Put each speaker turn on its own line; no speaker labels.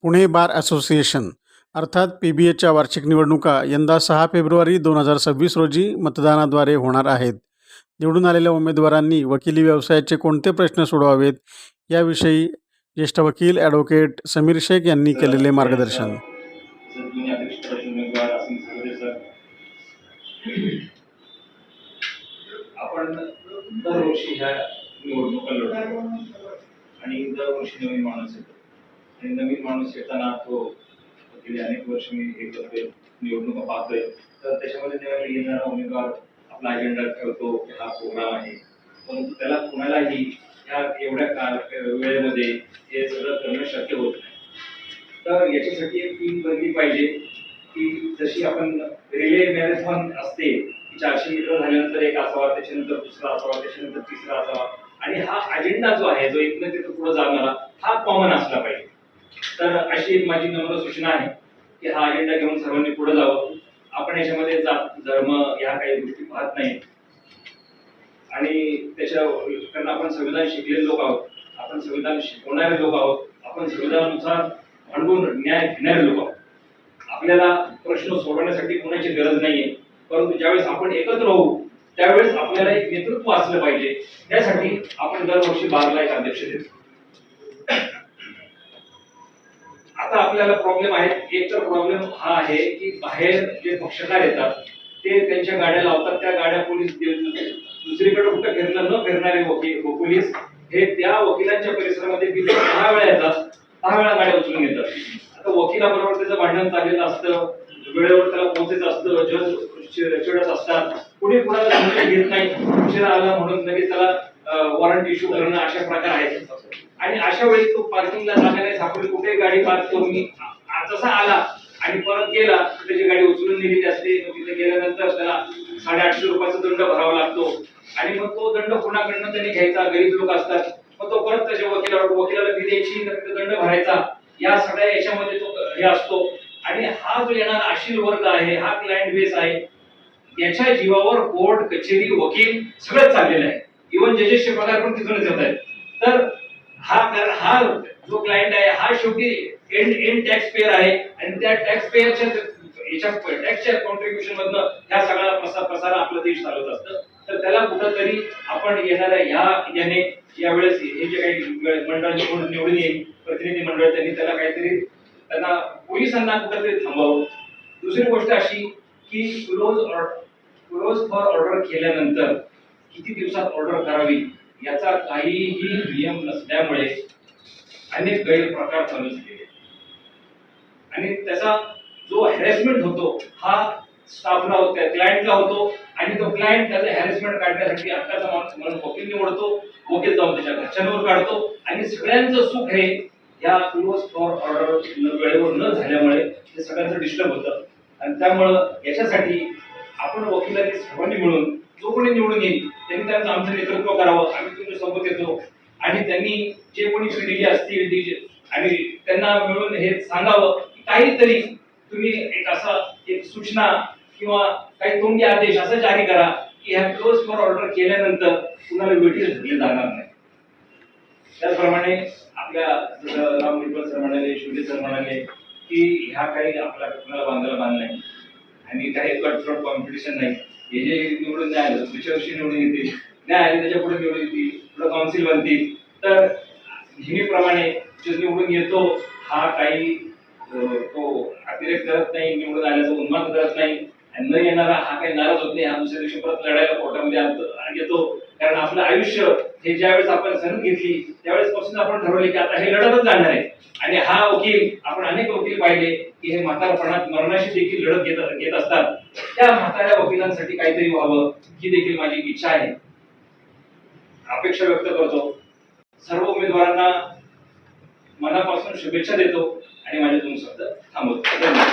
Pune bar association अर्थात PBAच्या वार्षिक निवडणुका यंदा 6 फेब्रुवारी 2026 रोजी मतदानाद्वारे होणार आहेत. निवडून आलेल्या उमेदवारांनी वकिली व्यवसायाचे कोणते प्रश्न सोडवावेत याविषयी ज्येष्ठ वकील ॲडव्होकेट समीर शेख यांनी केलेले मार्गदर्शन.
आपण दरवर्षी ह्या निवडणुका लढतो आणि दरवर्षी नवीन माणूस येतो आणि नवीन माणूस येताना तो गेली अनेक वर्ष मी हे करतोय, निवडणुका पाहतोय, तर त्याच्यामध्ये जेव्हा येणारा उमेदवार आपला अजेंडा ठेवतो की हा प्रोग्राम आहे, परंतु त्याला कोणालाही ह्या एवढ्या वेळेमध्ये हे सगळं करणं शक्य होत नाही. तर याच्यासाठी एक टीम बनली पाहिजे की जशी आपण रिले मॅरेथॉन असते, 400 मीटर झाल्यानंतर एक असावा, त्याच्यानंतर दुसरा असावा, त्याच्यानंतर तिसरा असावा, आणि हा अजेंडा जो आहे जो इथनं तिथं पुढे जाणारा हा कॉमन असला पाहिजे. तर अशी एक माझी नम्र सूचना आहे की हा अजेंडा घेऊन सर्वांनी पुढे जावं. आपण याच्यामध्ये जात धर्म या काही गोष्टी पाहत नाही आणि त्याच्या कारण आपण संविधान शिकलेले लोक आहोत, आपण संविधान शिकवणारे लोक आहोत, आपण संविधानानुसार भांडून न्याय घेणारे लोक आहोत. आपल्याला प्रश्न सोडवण्यासाठी कोणाची गरज नाहीये, परंतु ज्यावेळेस आपण एकत्र होऊ त्यावेळेस आपल्याला एक नेतृत्व असलं पाहिजे. त्यासाठी आपण दरवर्षी बारला एक अध्यक्ष देतो. आता आपल्याला प्रॉब्लेम आहे. एक तर प्रॉब्लेम हा आहे की बाहेर जे पक्षकार येतात ते त्यांच्या गाड्या लावतात, त्या गाड्या पोलीस दुसरीकडे कुठं न फिरणारे पोलीस हे त्या वकिलांच्या परिसरामध्ये 10 वेळा येतात, 10 वेळा गाड्या उचलून येतात. आता वकिलाबरोबर त्याचं भांडण चाललेलं असतं, वेळेवर त्याला पोहोचायचं असतं, जज चिडत असतात, कुणी कुणाला समजून घेत नाही, उशिरा आला म्हणून लगेच त्याला वॉरंट इश्यू करणं, अशा प्रकार आहेत. आणि अशा वेळी तो पार्किंगला जागा नाही सापडली, कुठे गाडी पार्क करून जसा आला आणि परत गेला त्याची गाडी उचलून नेलेली असते. तिथे गेल्यानंतर त्याला 850 रुपयाचा दंड भरावा लागतो आणि मग तो दंड कोणाकडनं त्यांनी घ्यायचा, गरीब लोक असतात, मग तो परत त्याच्या वकिलाला फी द्यायची, दंड भरायचा, या सगळ्या याच्यामध्ये तो हे असतो. आणि हा जो येणारा आशील वर्ग आहे, हा क्लायंट बेस आहे, त्याच्या जीवावर कोर्ट कचेरी वकील सगळंच चाललेलं आहे. इव्हन जजेसचे पगार पण तिथूनच येत आहेत. तर हा जो क्लायंट आहे हा शेवटी एंड टॅक्स पेयर आहे आणि त्या टॅक्स पेयरच्या टॅक्सच्या कॉन्ट्रीब्युशन मधनं ह्या सगळा प्रसार आपला देश चालवत असतं. तर त्याला कुठंतरी आपण येणाऱ्या याने यावेळेस हे जे काही मंडळ निवडून येईल, प्रतिनिधी मंडळ, त्यांनी त्याला काहीतरी त्यांना पोलिसांना कुठंतरी थांबवावं. दुसरी गोष्ट अशी की क्लोज फॉर ऑर्डर केल्यानंतर किती दिवसात ऑर्डर करावी याचा काहीही नियम नसल्यामुळे अनेक गैरप्रकार चालू झालेले आणि त्याचा जो हॅरेसमेंट होतो हा स्टाफला होतो, क्लायंटला होतो, आणि तो क्लायंट त्याचा हॅरेसमेंट काढण्यासाठी हक्काचा माणूस म्हणून वकील निवडतो, वकील जाऊन त्याच्या घरच्यांवर काढतो आणि सगळ्यांचं सुख हे या क्लोज फॉर ऑर्डर वेळेवर न झाल्यामुळे हे सगळ्यांचं डिस्टर्ब होतं. आणि त्यामुळं याच्यासाठी आपण वकिलांनी सर्वांनी मिळून जो कोणी निवडून येईल त्यांनी त्यांचं आमचं नेतृत्व करावं, आम्ही तुमच्या सोबत येतो, आणि त्यांनी जे कोणी पिढी असतील आणि त्यांना मिळून हे सांगावं की काहीतरी तुम्ही एक सूचना किंवा काही तोंडी आदेश असं जारी करा की ह्या क्लोज फॉर ऑर्डर केल्यानंतर कुणाला वेटीस धरले जाणार नाही. त्याचप्रमाणे आपल्या जसं राम निपल सर म्हणाले, शिंदे सर म्हणाले की ह्या काही आपल्या कुणाला बांधला नाही आणि काही कटफ्रॉट कॉम्पिटिशन नाही. हे जे निवडून नाही आलं दुसऱ्या वर्षी निवडून येतील, नाही आले त्याच्या पुढे निवडून येतील, पुढे काउन्सिल बनतील. तर नेहमीप्रमाणे जो निवडून येतो हा काही तो अतिरेक करत नाही, निवडून आल्याचा उन्माद करत नाही, आणि न येणारा हा काही नाराज होत नाही, हा दुसऱ्या दिवशी परत लढायला कोर्टामध्ये येतो. कारण आपलं आयुष्य हे ज्यावेळेस आपण संधी घेतली त्यावेळेस पासून आपण ठरवले की आता हे लढतच जाणार आहे. आणि हा वकील आपण अनेक वकील पाहिले की हे म्हातारपणात मरणाशी देखील लढत घेत असतात. त्या म्हाताऱ्या वकिलांसाठी काहीतरी व्हावं ही देखील माझी इच्छा आहे, अपेक्षा व्यक्त करतो. सर्व उमेदवारांना मनापासून शुभेच्छा देतो आणि माझे दोन शब्द थांबवतो. धन्यवाद.